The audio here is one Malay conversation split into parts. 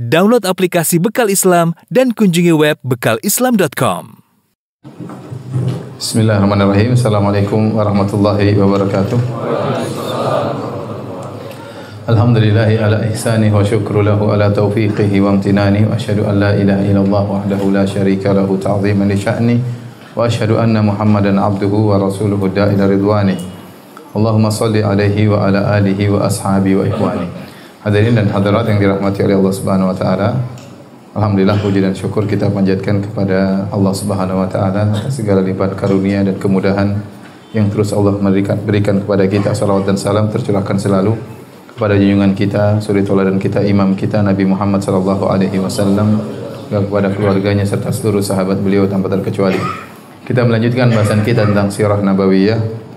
Download aplikasi Bekal Islam dan kunjungi web bekalislam.com. Bismillahirrahmanirrahim. Assalamualaikum warahmatullahi wabarakatuh. Alhamdulillahi ala ihsani wa syukru lahu ala taufiqihi wa amtinani wa asyhadu an la ilaha illallah wahdahu la syarika lahu ta'ziman li sya'ni wa asyhadu anna Muhammadan abduhu wa rasuluhu da'ila ridwani. Allahumma salli alaihi wa ala alihi wa ashabi wa ikhwani. Hadirin dan hadirat yang dirahmati oleh Allah Subhanahu wa taala. Alhamdulillah puji dan syukur kita panjatkan kepada Allah Subhanahu wa taala atas segala lipat karunia dan kemudahan yang terus Allah berikan kepada kita. Salawat dan salam tercurahkan selalu kepada junjungan kita, suri tauladan kita, imam kita Nabi Muhammad sallallahu alaihi wasallam, kepada keluarganya serta seluruh sahabat beliau tanpa terkecuali. Kita melanjutkan bahasan kita tentang sirah nabawiyah.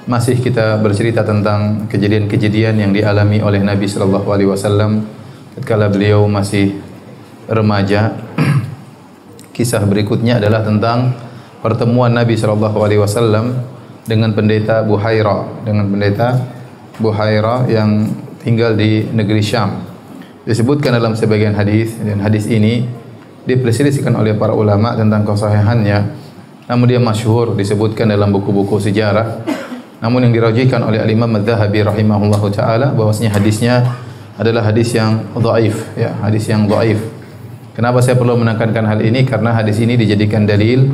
Masih kita bercerita tentang kejadian-kejadian yang dialami oleh Nabi sallallahu alaihi wasallam ketika beliau masih remaja. Kisah berikutnya adalah tentang pertemuan Nabi sallallahu alaihi wasallam dengan pendeta Buhaira yang tinggal di negeri Syam. Disebutkan dalam sebagian hadis, dan hadis ini diperselisihkan oleh para ulama tentang kesahihannya. Namun dia masyhur disebutkan dalam buku-buku sejarah. Namun yang dirajihkan oleh Al-Imam Adz-Dzahabi rahimahullahu taala bahwasanya hadisnya adalah hadis yang dhaif, ya, hadis yang dhaif. Kenapa saya perlu menekankan hal ini? Karena hadis ini dijadikan dalil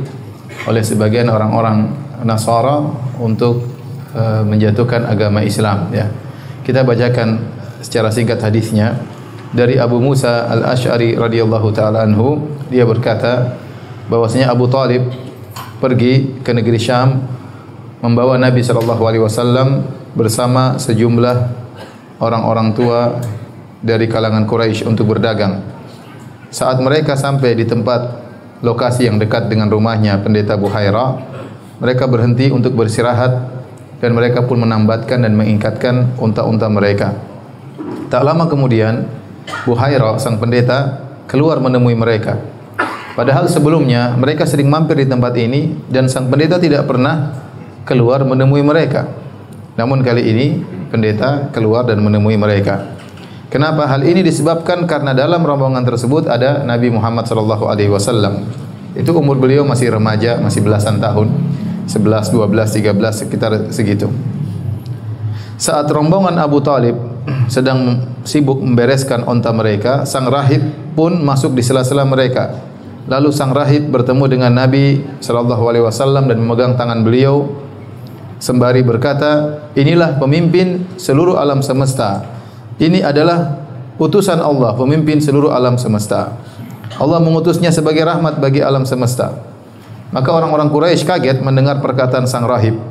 oleh sebagian orang-orang Nasara untuk menjatuhkan agama Islam, ya. Kita bacakan secara singkat hadisnya dari Abu Musa Al-Asy'ari radhiyallahu taala anhu. Dia berkata bahwasanya Abu Talib pergi ke negeri Syam membawa Nabi sallallahu alaihi wasallam bersama sejumlah orang-orang tua dari kalangan Quraisy untuk berdagang. Saat mereka sampai di tempat lokasi yang dekat dengan rumahnya pendeta Buhaira, mereka berhenti untuk beristirahat dan mereka pun menambatkan dan mengikatkan unta-unta mereka. Tak lama kemudian Buhaira sang pendeta keluar menemui mereka. Padahal sebelumnya mereka sering mampir di tempat ini dan sang pendeta tidak pernah keluar menemui mereka. Namun kali ini pendeta keluar dan menemui mereka. Kenapa hal ini disebabkan? Karena dalam rombongan tersebut ada Nabi Muhammad sallallahu alaihi wasallam. Itu umur beliau masih remaja, masih belasan tahun, 11, 12, 13 sekitar segitu. Saat rombongan Abu Talib sedang sibuk membereskan unta mereka, sang rahib pun masuk di sela-sela mereka. Lalu sang rahib bertemu dengan Nabi sallallahu alaihi wasallam dan memegang tangan beliau sembari berkata, inilah pemimpin seluruh alam semesta. Ini adalah utusan Allah, pemimpin seluruh alam semesta. Allah mengutusnya sebagai rahmat bagi alam semesta. Maka orang-orang Quraisy kaget mendengar perkataan sang rahib.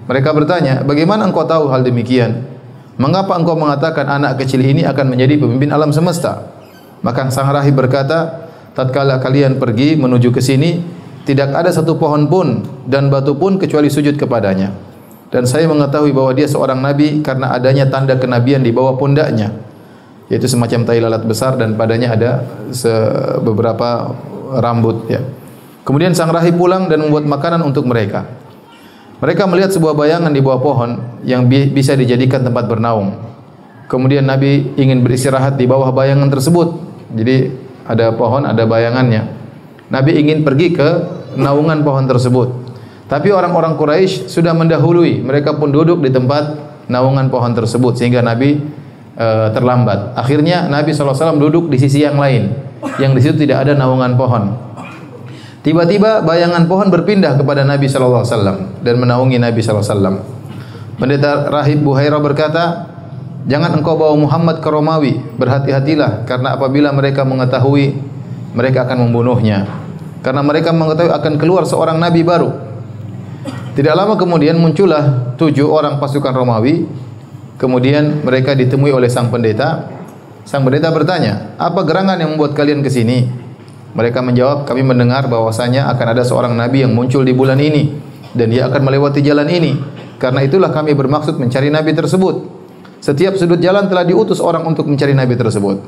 Mereka bertanya, bagaimana engkau tahu hal demikian? Mengapa engkau mengatakan anak kecil ini akan menjadi pemimpin alam semesta? Maka sang rahib berkata, tatkala kalian pergi menuju ke sini, tidak ada satu pohon pun dan batu pun kecuali sujud kepadanya. Dan saya mengetahui bahwa dia seorang nabi karena adanya tanda kenabian di bawah pundaknya, yaitu semacam tai lalat besar dan padanya ada beberapa rambut, ya. Kemudian sang rahib pulang dan membuat makanan untuk mereka. Mereka melihat sebuah bayangan di bawah pohon yang bisa dijadikan tempat bernaung. Kemudian Nabi ingin beristirahat di bawah bayangan tersebut. Jadi ada pohon, ada bayangannya. Nabi ingin pergi ke naungan pohon tersebut. Tapi orang-orang Quraisy sudah mendahului. Mereka pun duduk di tempat naungan pohon tersebut sehingga Nabi terlambat. Akhirnya Nabi SAW duduk di sisi yang lain, yang di situ tidak ada naungan pohon. Tiba-tiba bayangan pohon berpindah kepada Nabi SAW dan menaungi Nabi SAW. Pendeta rahib Buhaira berkata, jangan engkau bawa Muhammad ke Romawi, berhati-hatilah karena apabila mereka mengetahui, mereka akan membunuhnya. Karena mereka mengetahui akan keluar seorang nabi baru. Tidak lama kemudian muncullah 7 orang pasukan Romawi. Kemudian mereka ditemui oleh sang pendeta. Sang pendeta bertanya, apa gerangan yang membuat kalian ke sini? Mereka menjawab, kami mendengar bahwasanya akan ada seorang nabi yang muncul di bulan ini dan dia akan melewati jalan ini. Karena itulah kami bermaksud mencari nabi tersebut. Setiap sudut jalan telah diutus orang untuk mencari nabi tersebut.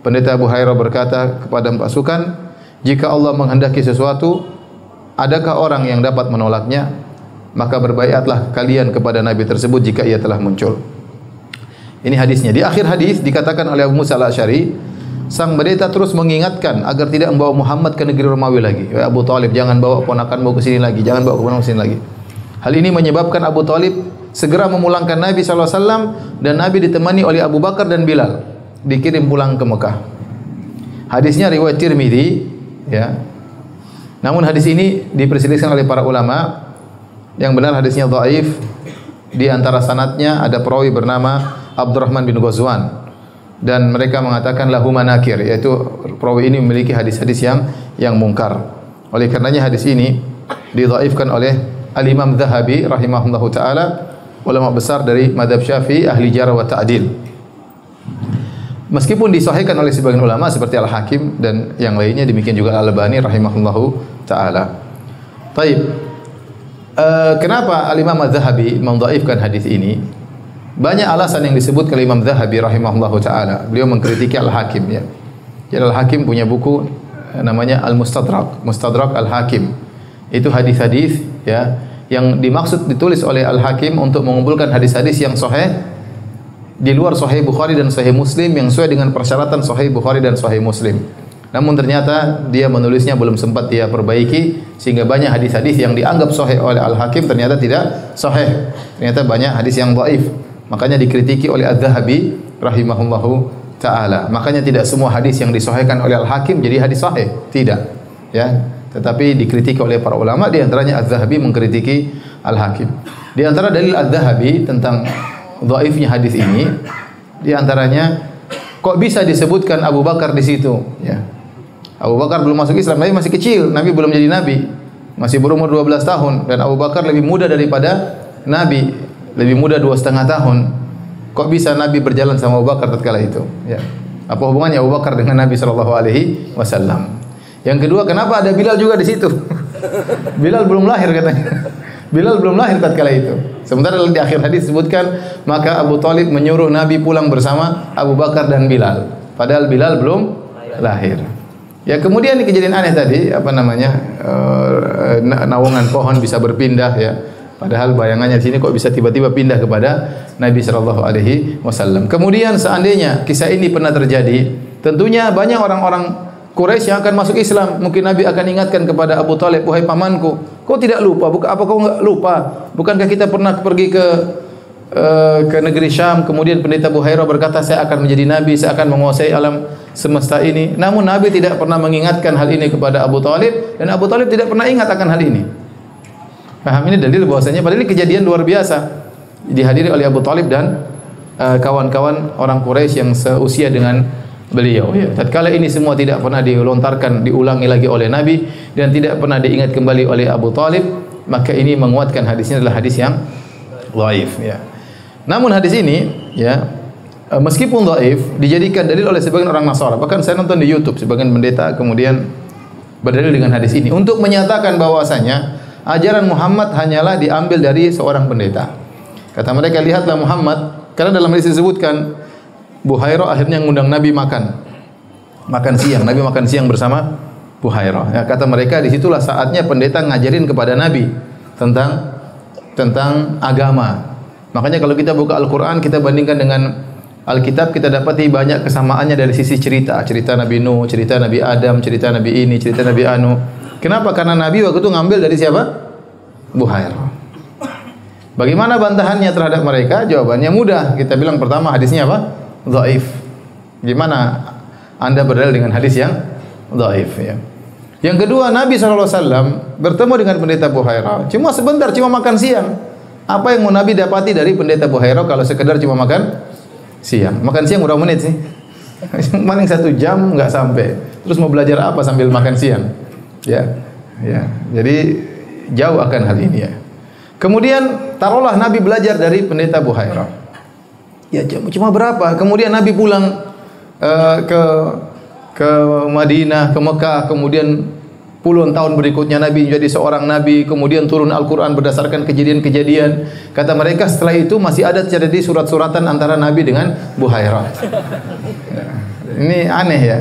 Pendeta Buhaira berkata kepada pasukan, jika Allah menghendaki sesuatu, adakah orang yang dapat menolaknya? Maka berbaiatlah kalian kepada nabi tersebut jika ia telah muncul. Ini hadisnya. Di akhir hadis dikatakan oleh Abu Musa Al-Asy'ari sang pendeta terus mengingatkan agar tidak membawa Muhammad ke negeri Romawi lagi. Ya Abu Talib, jangan bawa ponakanmu ke sini lagi, jangan bawa keponakanmu ke sini lagi. Hal ini menyebabkan Abu Talib segera memulangkan Nabi SAW dan Nabi ditemani oleh Abu Bakar dan Bilal dikirim pulang ke Mekah. Hadisnya riwayat Tirmidzi, ya. Namun hadis ini diperselisihkan oleh para ulama. Yang benar hadisnya dhaif. Di antara sanadnya ada perawi bernama Abdurrahman bin Ghazwan dan mereka mengatakan lahu manakir, yaitu perawi ini memiliki hadis-hadis yang mungkar. Oleh karenanya hadis ini didhaifkan oleh Al-Imam Dzahabi rahimahullahu taala, ulama besar dari mazhab Syafi'i, ahli jarh wa ta'dil. Meskipun disahihkan oleh sebagian ulama seperti Al-Hakim dan yang lainnya, demikian juga Al-Albani rahimahullahu taala. Baik. Kenapa Al-Imam Az-Zahabi mendhaifkan hadis ini? Banyak alasan yang disebut oleh Imam Zahabi rahimahullahu taala. Beliau mengkritiki Al-Hakim, ya. Jadi Al-Hakim punya buku namanya Al-Mustadrak, Mustadrak Al-Hakim. Itu hadis-hadis, ya, yang dimaksud ditulis oleh Al-Hakim untuk mengumpulkan hadis-hadis yang sahih di luar Sahih Bukhari dan Sahih Muslim yang sesuai dengan persyaratan Sahih Bukhari dan Sahih Muslim. Namun ternyata dia menulisnya belum sempat dia perbaiki sehingga banyak hadis-hadis yang dianggap sahih oleh Al-Hakim ternyata tidak sahih. Ternyata banyak hadis yang dhaif. Makanya dikritiki oleh Az-Zahabi rahimahullahu taala. Makanya tidak semua hadis yang disahihkan oleh Al-Hakim jadi hadis sahih, tidak. Ya, tetapi dikritiki oleh para ulama, di antaranya Az-Zahabi mengkritiki Al-Hakim. Di antara dalil Az-Zahabi tentang dhaifnya hadis ini, di antaranya kok bisa disebutkan Abu Bakar di situ, ya. Abu Bakar belum masuk Islam, Nabi masih kecil, Nabi belum jadi Nabi, masih berumur 12 tahun, dan Abu Bakar lebih muda daripada Nabi, lebih muda 2,5 tahun. Kok bisa Nabi berjalan sama Abu Bakar tatkala itu? Ya. Apa hubungannya Abu Bakar dengan Nabi SAW? Yang kedua, kenapa ada Bilal juga di situ? Bilal belum lahir katanya. Bilal belum lahir tatkala itu. Sementara di akhir hadis disebutkan, maka Abu Talib menyuruh Nabi pulang bersama Abu Bakar dan Bilal. Padahal Bilal belum lahir. Ya, kemudian di kejadian aneh tadi, apa namanya, naungan pohon bisa berpindah, ya. Padahal bayangannya di sini kok bisa tiba-tiba pindah kepada Nabi SAW. Kemudian seandainya kisah ini pernah terjadi, tentunya banyak orang-orang Quraisy yang akan masuk Islam. Mungkin Nabi akan ingatkan kepada Abu Talib, wahai pamanku, kau tidak lupa? Apa kau enggak lupa? Bukankah kita pernah pergi ke negeri Syam, kemudian pendeta Buhairah berkata, saya akan menjadi nabi, saya akan menguasai alam semesta ini. Namun Nabi tidak pernah mengingatkan hal ini kepada Abu Talib, dan Abu Talib tidak pernah ingat akan hal ini. Paham? Ini dalil bahwasanya padahal ini kejadian luar biasa dihadiri oleh Abu Talib dan kawan-kawan orang Quraisy yang seusia dengan beliau, ya. Tatkala ini semua tidak pernah dilontarkan, diulangi lagi oleh Nabi dan tidak pernah diingat kembali oleh Abu Talib, maka ini menguatkan hadisnya adalah hadis yang dhaif, ya. Namun hadis ini, ya, meskipun dhaif, dijadikan dalil oleh sebagian orang Nasara. Bahkan saya nonton di YouTube sebagian pendeta kemudian berdalil dengan hadis ini untuk menyatakan bahwasanya ajaran Muhammad hanyalah diambil dari seorang pendeta. Kata mereka, lihatlah Muhammad, karena dalam hadis disebutkan Buhairah akhirnya mengundang Nabi makan siang. Nabi makan siang bersama Buhairah. Ya, kata mereka, disitulah saatnya pendeta ngajarin kepada Nabi tentang agama. Makanya kalau kita buka Al-Quran, kita bandingkan dengan Alkitab, kita dapati banyak kesamaannya dari sisi cerita. Cerita Nabi Nuh, cerita Nabi Adam, cerita Nabi ini, cerita Nabi Anu. Kenapa? Karena Nabi waktu itu ngambil dari siapa? Buhairah. Bagaimana bantahannya terhadap mereka? Jawabannya mudah. Kita bilang pertama hadisnya apa? Dhaif. Gimana Anda berdalil dengan hadis yang dhaif, ya. Yang kedua, Nabi SAW bertemu dengan pendeta Buhairah cuma sebentar, cuma makan siang. Apa yang mau Nabi dapati dari pendeta Buhairah kalau sekedar cuma makan siang? Makan siang berapa menit sih? Paling 1 jam nggak sampai. Terus mau belajar apa sambil makan siang? Ya, ya. Jadi jauh akan hal ini, ya. Kemudian taruhlah Nabi belajar dari pendeta Buhairah. Ya, cuma berapa? Kemudian Nabi pulang ke Madinah, ke Mekah, kemudian puluhan tahun berikutnya Nabi menjadi seorang nabi, kemudian turun Al-Quran berdasarkan kejadian-kejadian. Kata mereka setelah itu masih ada terjadi surat-suratan antara Nabi dengan Buhairah. Ya, ini aneh, ya.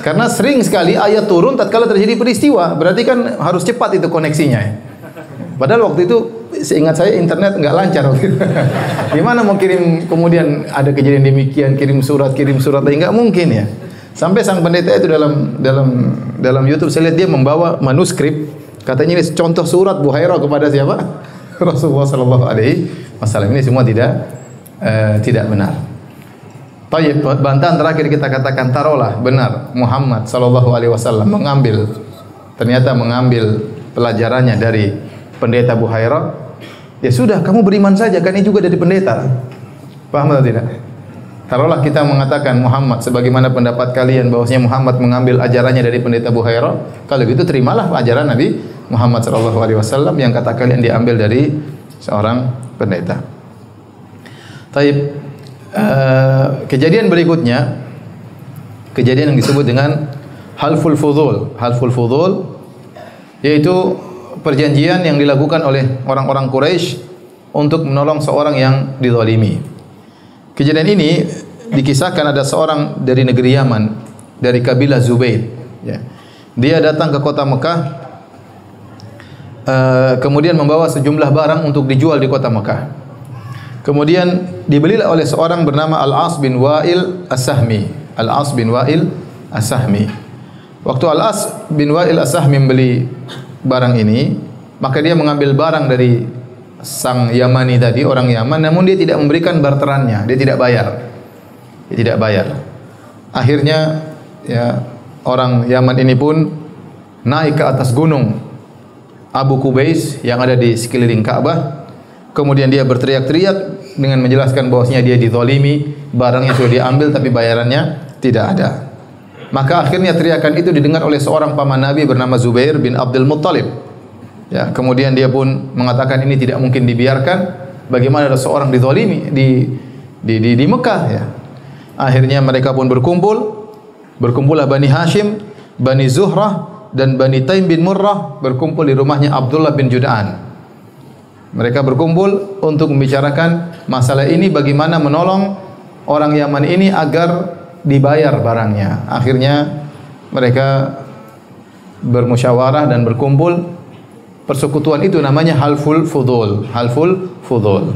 Karena sering sekali ayat turun tatkala terjadi peristiwa, berarti kan harus cepat itu koneksinya, ya. Padahal waktu itu seingat saya internet nggak lancar waktu itu. Gimana mau kirim kemudian ada kejadian demikian, kirim surat lagi, nggak mungkin, ya. Sampai sang pendeta itu dalam YouTube saya lihat dia membawa manuskrip, katanya ini contoh surat Buhairah kepada siapa? Rasulullah sallallahu alaihi wasallam. Ini semua tidak benar. Baik, bantahan terakhir kita katakan taruhlah benar Muhammad sallallahu alaihi wasallam ternyata mengambil pelajarannya dari pendeta Buhairah. Ya sudah, kamu beriman saja, kan ini juga dari pendeta. Paham atau tidak? Taruhlah kita mengatakan Muhammad sebagaimana pendapat kalian bahwasanya Muhammad mengambil ajarannya dari pendeta Buhairah. Kalau gitu terimalah ajaran Nabi Muhammad sallallahu alaihi wasallam yang kata kalian diambil dari seorang pendeta. Taib. Kejadian berikutnya, kejadian yang disebut dengan halful fudul. Halful fudul yaitu perjanjian yang dilakukan oleh orang-orang Quraisy untuk menolong seorang yang dizalimi. Kejadian ini dikisahkan ada seorang dari negeri Yaman, dari kabilah Zubair. Ya. Dia datang ke kota Mekah, kemudian membawa sejumlah barang untuk dijual di kota Mekah. Kemudian dibelilah oleh seorang bernama Al-As bin Wa'il As-Sahmi. Al-As bin Wa'il As-Sahmi. Waktu Al-As bin Wa'il As-Sahmi membeli barang ini, maka dia mengambil barang dari sang Yamani tadi, orang Yaman, namun dia tidak memberikan barterannya, dia tidak bayar. Dia tidak bayar. Akhirnya ya, orang Yaman ini pun naik ke atas gunung Abu Qubais yang ada di sekeliling Ka'bah. Kemudian dia berteriak-teriak dengan menjelaskan bahwasanya dia dizalimi, barangnya sudah diambil tapi bayarannya tidak ada. Maka akhirnya teriakan itu didengar oleh seorang paman Nabi bernama Zubair bin Abdul Muttalib. Ya, kemudian dia pun mengatakan ini tidak mungkin dibiarkan. Bagaimana ada seorang dizalimi di Mekah ya. Akhirnya mereka pun berkumpullah Bani Hashim, Bani Zuhrah dan Bani Taim bin Murrah berkumpul di rumahnya Abdullah bin Jud'an. Mereka berkumpul untuk membicarakan masalah ini, bagaimana menolong orang Yaman ini agar dibayar barangnya. Akhirnya mereka bermusyawarah dan berkumpul. Persekutuan itu namanya halful fudul. Halful fudul.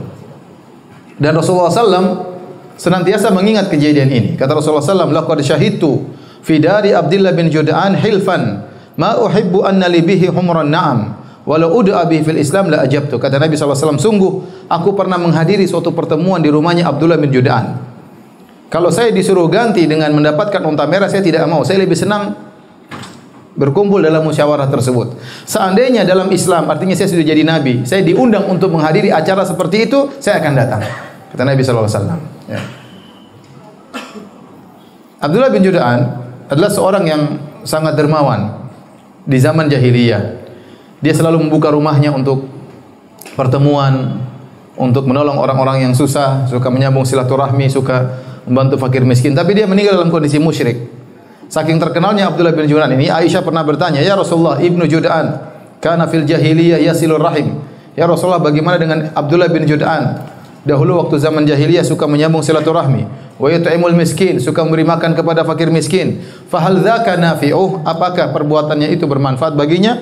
Dan Rasulullah SAW senantiasa mengingat kejadian ini. Kata Rasulullah SAW, laqad syahidtu fi dari Abdullah bin Jud'an hilfan ma uhibbu anna li bihi humran na'am. Walau ud'a bihi fil Islam la ajabtu. Kata Nabi SAW, sungguh aku pernah menghadiri suatu pertemuan di rumahnya Abdullah bin Jud'an. Kalau saya disuruh ganti dengan mendapatkan unta merah, saya tidak mau. Saya lebih senang berkumpul dalam musyawarah tersebut. Seandainya dalam Islam, artinya saya sudah jadi Nabi, saya diundang untuk menghadiri acara seperti itu, saya akan datang. Kata Nabi SAW. Ya. Abdullah bin Jud'an adalah seorang yang sangat dermawan di zaman jahiliyah. Dia selalu membuka rumahnya untuk pertemuan, untuk menolong orang-orang yang susah, suka menyambung silaturahmi, suka membantu fakir miskin. Tapi dia meninggal dalam kondisi musyrik. Saking terkenalnya Abdullah bin Jud'an ini, Aisyah pernah bertanya, "Ya Rasulullah, Ibnu Jud'an kana fil jahiliyah yasilur rahim." Ya Rasulullah, bagaimana dengan Abdullah bin Jud'an? Dahulu waktu zaman jahiliyah suka menyambung silaturahmi, wa yut'imul miskin, suka memberi makan kepada fakir miskin. Fa hal dzaka nafi'uh? Apakah perbuatannya itu bermanfaat baginya?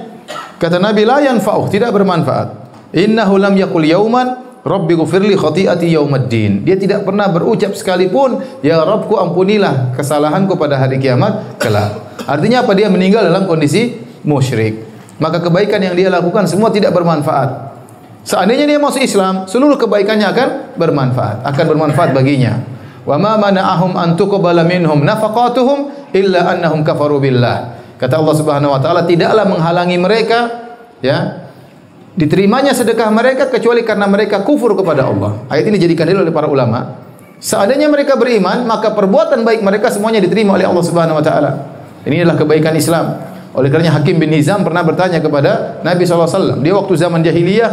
Kata Nabi, la yanfa'uh, tidak bermanfaat. Innahu lam yaqul yauman Rabbi ghfirli khati'ati yaumaddin. Dia tidak pernah berucap sekalipun, ya Rabbku ampunilah kesalahanku pada hari kiamat kelak. Artinya apa? Dia meninggal dalam kondisi musyrik. Maka kebaikan yang dia lakukan semua tidak bermanfaat. Seandainya dia masuk Islam, seluruh kebaikannya akan bermanfaat baginya. Wa ma mana'ahum an tuqbala minhum nafaqatuhum illa annahum kafaru billah. Kata Allah Subhanahu wa taala, tidaklah menghalangi mereka ya diterimanya sedekah mereka kecuali karena mereka kufur kepada Allah. Ayat ini dijadikan dalil oleh para ulama. Seandainya mereka beriman, maka perbuatan baik mereka semuanya diterima oleh Allah Subhanahu wa taala. Ini adalah kebaikan Islam. Oleh karenanya Hakim bin Hizam pernah bertanya kepada Nabi SAW. Dia waktu zaman jahiliyah,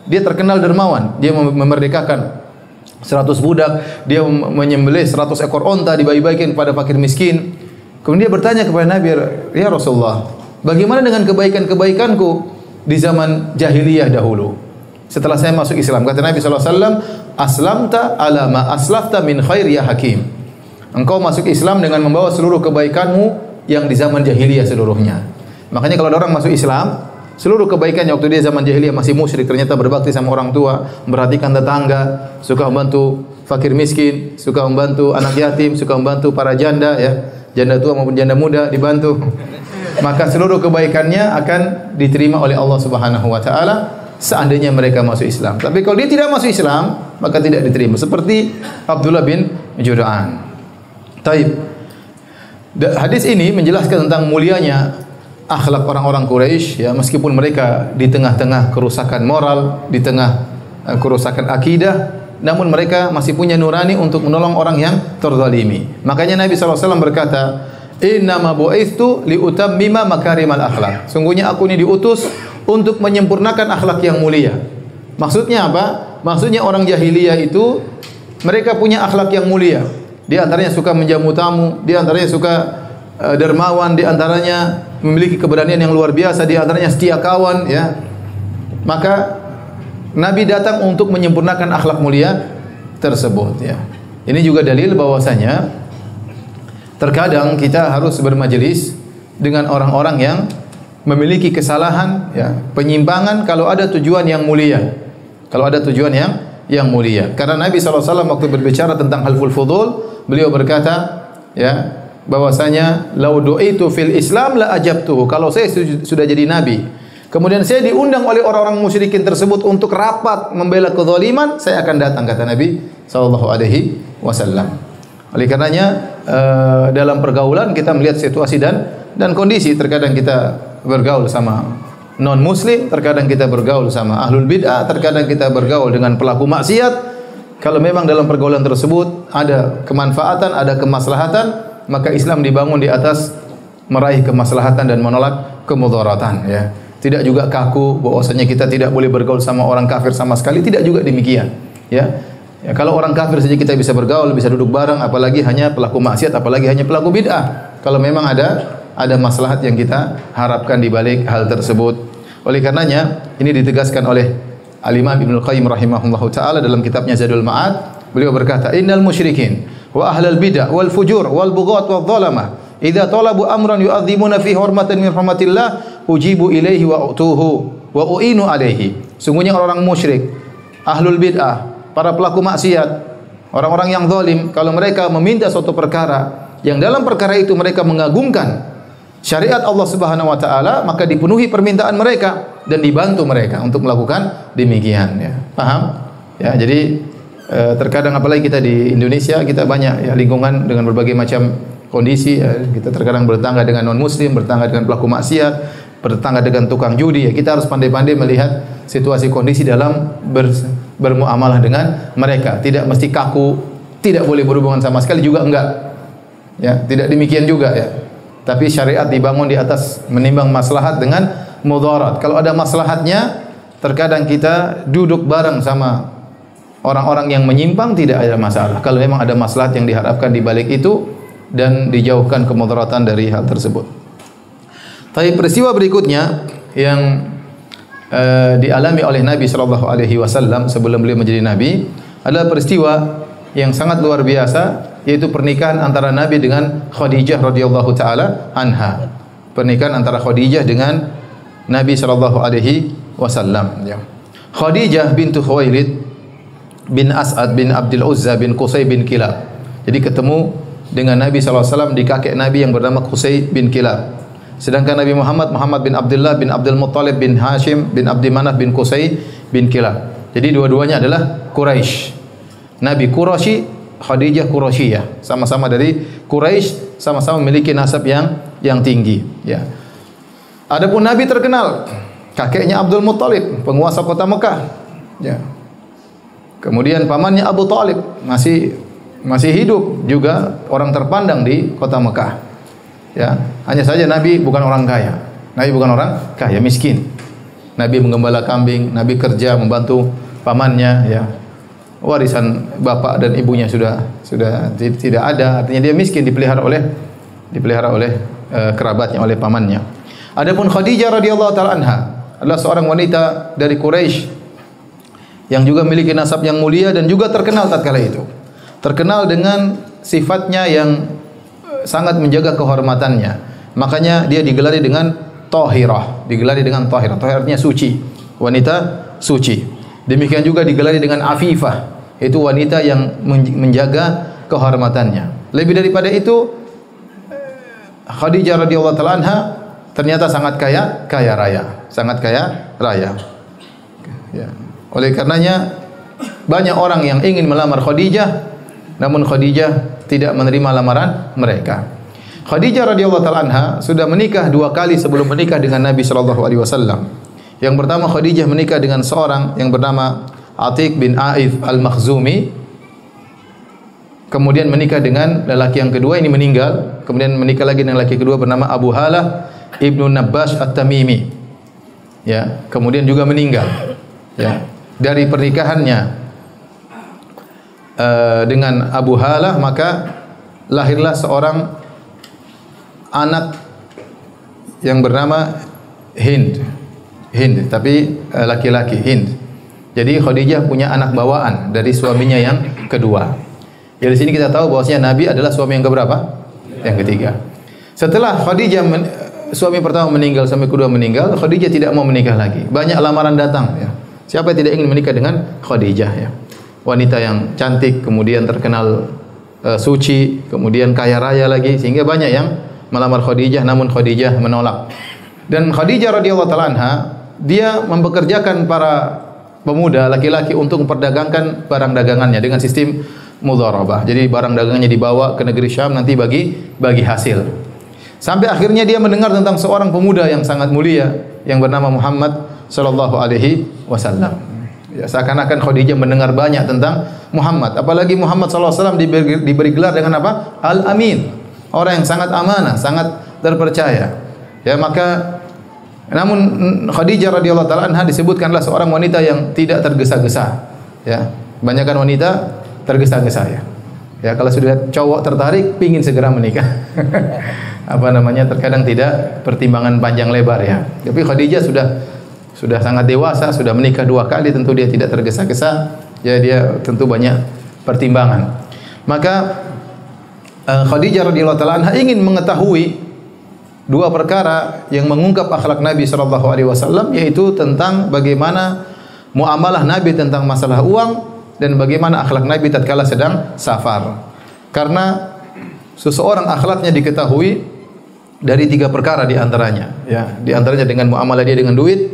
dia terkenal dermawan. Dia memerdekakan 100 budak, dia menyembelih 100 ekor onta, dibagi-bagikan kepada fakir miskin. Kemudian dia bertanya kepada Nabi, "Ya Rasulullah, bagaimana dengan kebaikan-kebaikanku di zaman jahiliyah dahulu setelah saya masuk Islam?" Kata Nabi SAW, "Aslamta ala ma aslafta min khair ya Hakim." Engkau masuk Islam dengan membawa seluruh kebaikanmu yang di zaman jahiliyah seluruhnya. Makanya kalau ada orang masuk Islam, seluruh kebaikannya waktu dia zaman jahiliyah masih musyrik, ternyata berbakti sama orang tua, memperhatikan tetangga, suka membantu fakir miskin, suka membantu anak yatim, suka membantu para janda ya. janda tua maupun janda muda dibantu. Maka seluruh kebaikannya akan diterima oleh Allah Subhanahu wa taala seandainya mereka masuk Islam. Tapi kalau dia tidak masuk Islam, maka tidak diterima. Seperti Abdullah bin Jud'an. Taib. Hadis ini menjelaskan tentang mulianya akhlak orang-orang Quraisy, ya, meskipun mereka di tengah-tengah kerusakan moral, di tengah kerusakan akidah, namun mereka masih punya nurani untuk menolong orang yang terzalimi. Makanya Nabi SAW berkata, "Innama bu'itsu liutammima makarimal akhlak." Sungguhnya aku ini diutus untuk menyempurnakan akhlak yang mulia. Maksudnya apa? Maksudnya orang jahiliyah itu mereka punya akhlak yang mulia. Di antaranya suka menjamu tamu, di antaranya suka dermawan, di antaranya memiliki keberanian yang luar biasa, di antaranya setia kawan, ya. Maka Nabi datang untuk menyempurnakan akhlak mulia tersebut, ya. Ini juga dalil bahwasanya terkadang kita harus bermajelis dengan orang-orang yang memiliki kesalahan, ya, penyimpangan kalau ada tujuan yang mulia. Kalau ada tujuan yang mulia. Karena Nabi SAW waktu berbicara tentang halful fudul, beliau berkata, ya, bahwasanya lau du'itu fil Islam la ajabtuhu. Kalau saya sudah jadi nabi, kemudian saya diundang oleh orang-orang musyrikin tersebut untuk rapat membela kezaliman, saya akan datang, kata Nabi SAW. Oleh karenanya dalam pergaulan kita melihat situasi dan kondisi. Terkadang kita bergaul sama non-muslim, terkadang kita bergaul sama ahlul bid'ah, terkadang kita bergaul dengan pelaku maksiat. Kalau memang dalam pergaulan tersebut ada kemanfaatan, ada kemaslahatan, maka Islam dibangun di atas meraih kemaslahatan dan menolak kemudaratan, ya. Tidak juga kaku bahwasanya kita tidak boleh bergaul sama orang kafir sama sekali, tidak juga demikian, ya. Ya, kalau orang kafir saja kita bisa bergaul, bisa duduk bareng, apalagi hanya pelaku maksiat, apalagi hanya pelaku bid'ah. Kalau memang ada maslahat yang kita harapkan di balik hal tersebut. Oleh karenanya ini ditegaskan oleh Al-Imam Ibnu Qayyim rahimahullahu taala dalam kitabnya Zadul Ma'ad. Beliau berkata, "Innal musyrikin wa ahlal bid'ah wal fujur wal bughat wal zalamah idza talabu amran yu'azzimuna fi hurmatin min rahmatillah ujibu ilaihi wa utuhu wa uinu alaihi." Sungguhnya orang musyrik, ahlul bid'ah, para pelaku maksiat, orang-orang yang zalim, kalau mereka meminta suatu perkara yang dalam perkara itu mereka mengagungkan syariat Allah Subhanahu wa taala, maka dipenuhi permintaan mereka dan dibantu mereka untuk melakukan demikian, ya. Paham? Ya, jadi terkadang apalagi kita di Indonesia, kita banyak, ya, lingkungan dengan berbagai macam kondisi, ya. Kita terkadang bertetangga dengan non muslim, bertetangga dengan pelaku maksiat, bertetangga dengan tukang judi, ya. Kita harus pandai-pandai melihat situasi kondisi dalam bermuamalah dengan mereka. Tidak mesti kaku, tidak boleh berhubungan sama sekali juga enggak. Ya, tidak demikian juga, ya. Tapi syariat dibangun di atas menimbang maslahat dengan mudarat. Kalau ada maslahatnya, terkadang kita duduk bareng sama orang-orang yang menyimpang, tidak ada masalah. Kalau memang ada maslahat yang diharapkan di balik itu dan dijauhkan kemudaratan dari hal tersebut. Tapi peristiwa berikutnya yang dialami oleh Nabi SAW sebelum beliau menjadi Nabi adalah peristiwa yang sangat luar biasa, yaitu pernikahan antara Nabi dengan Khadijah radhiyallahu taala anha. Pernikahan antara Khadijah dengan Nabi SAW. Ya. Khadijah bintu Khuwailid bin As'ad bin Abdul Uzza bin Qusay bin Kilab. Jadi ketemu dengan Nabi SAW di kakek Nabi yang bernama Qusay bin Kilab. Sedangkan Nabi Muhammad bin Abdullah bin Abdul Muttalib bin Hashim bin Abdi Manaf bin Qusay bin Kilab. Jadi dua-duanya adalah Quraisy. Nabi Quraisy, Khadijah Quraisyiyah, sama-sama dari Quraisy, sama-sama memiliki nasab yang tinggi, ya. Adapun Nabi terkenal, kakeknya Abdul Muttalib, penguasa kota Mekah, ya. Kemudian pamannya Abu Talib masih hidup, juga orang terpandang di kota Mekah. Ya, hanya saja Nabi bukan orang kaya. Nabi bukan orang kaya, miskin. Nabi menggembala kambing, Nabi kerja membantu pamannya, ya. Warisan bapak dan ibunya sudah tidak ada, artinya dia miskin, dipelihara oleh kerabatnya, oleh pamannya. Adapun Khadijah radhiyallahu taala anha adalah seorang wanita dari Quraisy yang juga memiliki nasab yang mulia dan juga terkenal tatkala itu. Terkenal dengan sifatnya yang sangat menjaga kehormatannya. Makanya dia digelari dengan Thahirah, Thahirah artinya suci, wanita suci. Demikian juga digelari dengan Afifah, itu wanita yang menjaga kehormatannya. Lebih daripada itu, Khadijah radhiyallahu taala anha ternyata sangat kaya raya, sangat kaya raya. Ya. Oleh karenanya banyak orang yang ingin melamar Khadijah, namun Khadijah tidak menerima lamaran mereka. Khadijah radhiyallahu taala anha sudah menikah 2 kali sebelum menikah dengan Nabi sallallahu alaihi wasallam. Yang pertama Khadijah menikah dengan seorang yang bernama Atiq bin Aif al-Makhzumi. Kemudian menikah dengan lelaki yang kedua, ini meninggal. Kemudian menikah lagi dengan lelaki kedua bernama Abu Halah ibnu Nabbash at-Tamimi. Ya, kemudian juga meninggal. Ya, dari pernikahannya dengan Abu Halah maka lahirlah seorang anak yang bernama Hind, tapi laki-laki Hind. Jadi Khadijah punya anak bawaan dari suaminya yang kedua. Ya, di sini kita tahu bahwasanya Nabi adalah suami yang keberapa? Yang ketiga. Setelah Khadijah suami pertama meninggal, suami kedua meninggal, Khadijah tidak mau menikah lagi. Banyak lamaran datang ya. Siapa yang tidak ingin menikah dengan Khadijah ya? Wanita yang cantik, kemudian terkenal suci, kemudian kaya raya lagi, sehingga banyak yang melamar Khadijah, namun Khadijah menolak. Dan Khadijah radhiyallahu taala anha, dia mempekerjakan para pemuda laki-laki untuk memperdagangkan barang dagangannya dengan sistem mudharabah. Jadi barang dagangannya dibawa ke negeri Syam, nanti bagi hasil. Sampai akhirnya dia mendengar tentang seorang pemuda yang sangat mulia yang bernama Muhammad sallallahu alaihi wasallam. Ya, seakan-akan Khadijah mendengar banyak tentang Muhammad. Apalagi Muhammad sallallahu alaihi wasallam diberi gelar dengan apa? Al-Amin. Orang yang sangat amanah, sangat terpercaya. Ya, maka namun Khadijah radhiyallahu taala anha disebutkanlah seorang wanita yang tidak tergesa-gesa. Ya, kebanyakan wanita tergesa-gesa ya. Ya, kalau sudah cowok tertarik pingin segera menikah. Apa namanya? Terkadang tidak pertimbangan panjang lebar ya. Tapi Khadijah sudah sangat dewasa, sudah menikah 2 kali, tentu dia tidak tergesa-gesa. Ya, dia tentu banyak pertimbangan. Maka Khadijah radhiyallahu taala anha ingin mengetahui 2 perkara yang mengungkap akhlak Nabi sallallahu alaihi wasallam, yaitu tentang bagaimana muamalah Nabi tentang masalah uang dan bagaimana akhlak Nabi tatkala sedang safar. Karena seseorang akhlaknya diketahui dari 3 perkara di antaranya, ya. Di antaranya dengan muamalah dia dengan duit,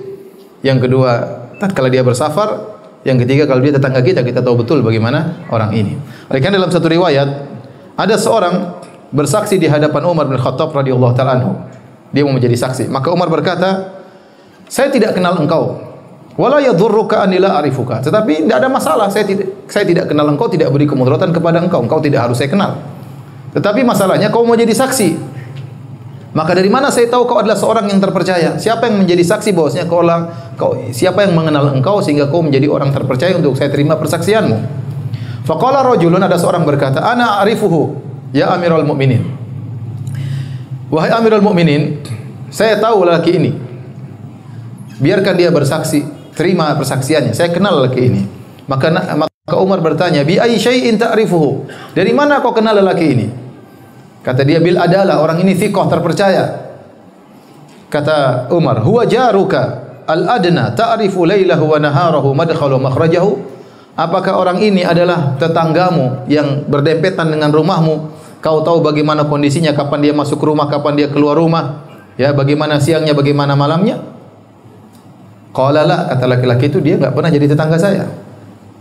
yang kedua tatkala dia bersafar, yang ketiga kalau dia tetangga kita tahu betul bagaimana orang ini. Oleh karena dalam satu riwayat ada seorang bersaksi di hadapan Umar bin Khattab radhiyallahu taala anhu. Dia mau menjadi saksi. Maka Umar berkata, "Saya tidak kenal engkau. Wala yadhurruka an la arifuka." Tetapi tidak ada masalah, saya tidak kenal engkau, tidak beri kemudaratan kepada engkau. Engkau tidak harus saya kenal. Tetapi masalahnya kau mau jadi saksi. Maka dari mana saya tahu kau adalah seorang yang terpercaya? Siapa yang menjadi saksi bahwasanya siapa yang mengenal engkau sehingga kau menjadi orang terpercaya untuk saya terima persaksianmu? Faqala rajulun, ada seorang berkata, "Ana arifuhu, ya Amirul Mukminin." Wahai Amirul Mukminin, saya tahu lelaki ini. Biarkan dia bersaksi, terima persaksiannya. Saya kenal lelaki ini. Maka Umar bertanya, "Bi ayyi syai'in ta'rifuhu?" Dari mana kau kenal lelaki ini? Kata dia, "Bil adalah, orang ini thiqah, terpercaya." Kata Umar, "Huwa jaruka al-adna ta'rifu lailahu wa naharahu madkhalu makhrajahu?" Apakah orang ini adalah tetanggamu yang berdempetan dengan rumahmu? Kau tahu bagaimana kondisinya, kapan dia masuk rumah, kapan dia keluar rumah, ya, bagaimana siangnya, bagaimana malamnya? Qala la, kata laki-laki itu, dia enggak pernah jadi tetangga saya.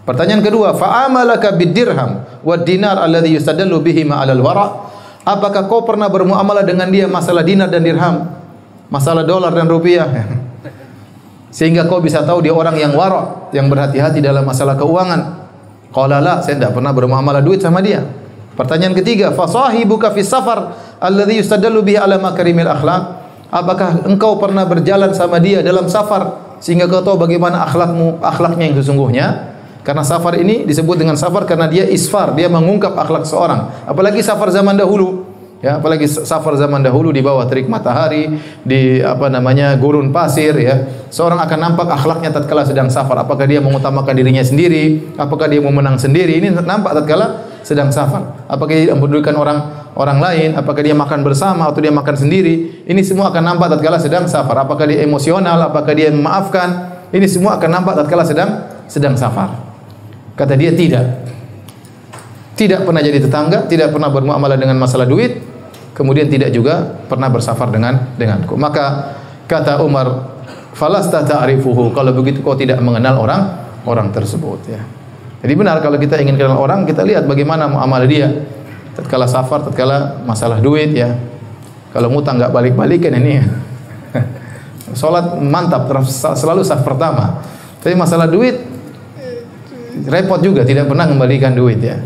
Pertanyaan kedua, fa'amalaka bid-dirham wad-dinar alladhi yustadallu bihi ma'alal wara'? Apakah kau pernah bermuamalah dengan dia masalah dinar dan dirham, masalah dolar dan rupiah, sehingga kau bisa tahu dia orang yang wara', yang berhati-hati dalam masalah keuangan? Qala la, saya tidak pernah bermuamalah duit sama dia. Pertanyaan ketiga, fa sahibuka fis safar alladhi yustadallu bihi ala makarimil akhlaq? Apakah engkau pernah berjalan sama dia dalam safar sehingga kau tahu bagaimana akhlaknya yang sesungguhnya? Karena safar ini disebut dengan safar karena dia isfar, dia mengungkap akhlak seorang. Apalagi safar zaman dahulu, ya, apalagi safar zaman dahulu di bawah terik matahari, di gurun pasir, ya. Seorang akan nampak akhlaknya tatkala sedang safar. Apakah dia mengutamakan dirinya sendiri, apakah dia mau menang sendiri, ini nampak tatkala sedang safar. Apakah dia mempedulikan orang lain, apakah dia makan bersama atau dia makan sendiri, ini semua akan nampak tatkala sedang safar. Apakah dia emosional, apakah dia memaafkan, ini semua akan nampak tatkala sedang safar. Kata dia tidak pernah jadi tetangga, tidak pernah bermuamalah dengan masalah duit, kemudian tidak juga pernah bersafar denganku. Maka kata Umar, falasta ta'rifuhu, kalau begitu kau tidak mengenal orang tersebut, ya. Jadi benar, kalau kita ingin kenal orang, kita lihat bagaimana muamalah dia tatkala safar, tatkala masalah duit, ya. Kalau ngutang enggak balik-balikan ini. Salat mantap, selalu saf pertama. Tapi masalah duit repot juga, tidak pernah mengembalikan duit, ya.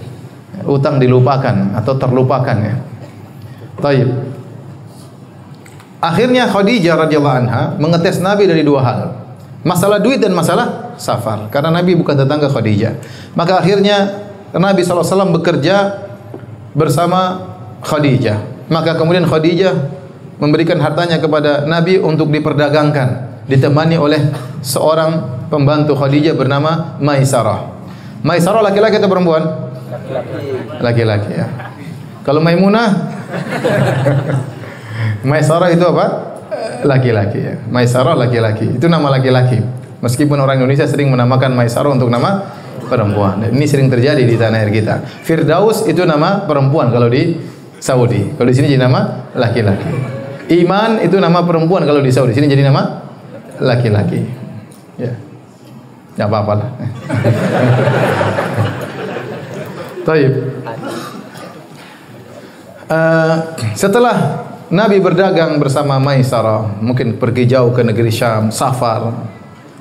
Utang dilupakan atau terlupakan, ya. Baik. Akhirnya Khadijah radhiyallahu anha mengetes Nabi dari dua hal. Masalah duit dan masalah safar. Karena Nabi bukan tetangga Khadijah. Maka akhirnya Nabi SAW bekerja bersama Khadijah. Maka kemudian Khadijah memberikan hartanya kepada Nabi untuk diperdagangkan. Ditemani oleh seorang pembantu Khadijah bernama Maisarah. Maisarah laki-laki atau perempuan? Laki-laki, ya. Kalau Maimunah Maisarah itu apa? Laki-laki, ya. Maisarah laki-laki. Itu nama laki-laki. Meskipun orang Indonesia sering menamakan Maisarah untuk nama perempuan. Dan ini sering terjadi di tanah air kita. Firdaus itu nama perempuan kalau di Saudi. Kalau di sini jadi nama laki-laki. Iman itu nama perempuan kalau di Saudi. Di sini jadi nama laki-laki. Ya. Enggak apa-apalah. Baik. Setelah Nabi berdagang bersama Maisarah, mungkin pergi jauh ke negeri Syam, safar.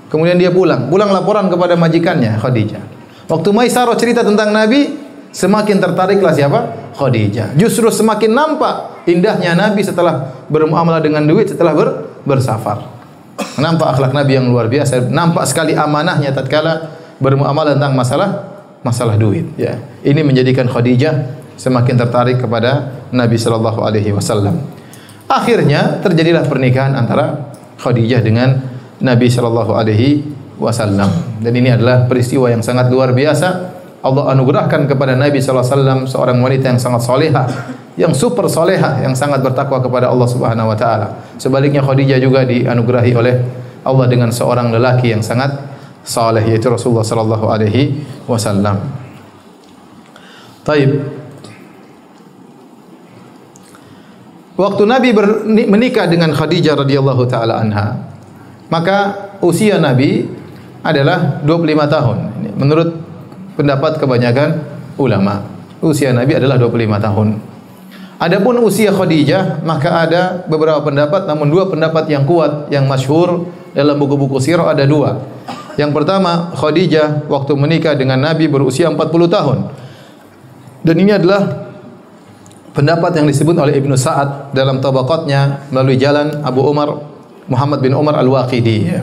Kemudian dia pulang laporan kepada majikannya Khadijah. Waktu Maisarah cerita tentang Nabi, semakin tertariklah siapa? Khadijah. Justru semakin nampak indahnya Nabi setelah bermuamalah dengan duit, setelah bersafar. Nampak akhlak Nabi yang luar biasa, nampak sekali amanahnya tatkala bermuamalah tentang masalah duit, ya. Ini menjadikan Khadijah semakin tertarik kepada Nabi sallallahu alaihi wasallam. Akhirnya terjadilah pernikahan antara Khadijah dengan Nabi sallallahu alaihi wasallam. Dan ini adalah peristiwa yang sangat luar biasa. Allah anugerahkan kepada Nabi sallallahu alaihi wasallam seorang wanita yang sangat salehah, yang super salehah, yang sangat bertakwa kepada Allah Subhanahu wa taala. Sebaliknya Khadijah juga dianugerahi oleh Allah dengan seorang lelaki yang sangat saleh, yaitu Rasulullah sallallahu alaihi wasallam. Taib. Waktu Nabi menikah dengan Khadijah radhiyallahu taala anha, maka usia Nabi adalah 25 tahun. Menurut pendapat kebanyakan ulama, usia Nabi adalah 25 tahun. Adapun usia Khadijah, maka ada beberapa pendapat, namun dua pendapat yang kuat, yang masyhur dalam buku-buku sirah ada dua. Yang pertama, Khadijah waktu menikah dengan Nabi berusia 40 tahun. Dan ini adalah pendapat yang disebut oleh Ibnu Sa'ad dalam tabaqatnya melalui jalan Abu Umar Muhammad bin Umar Al-Waqidi, ya.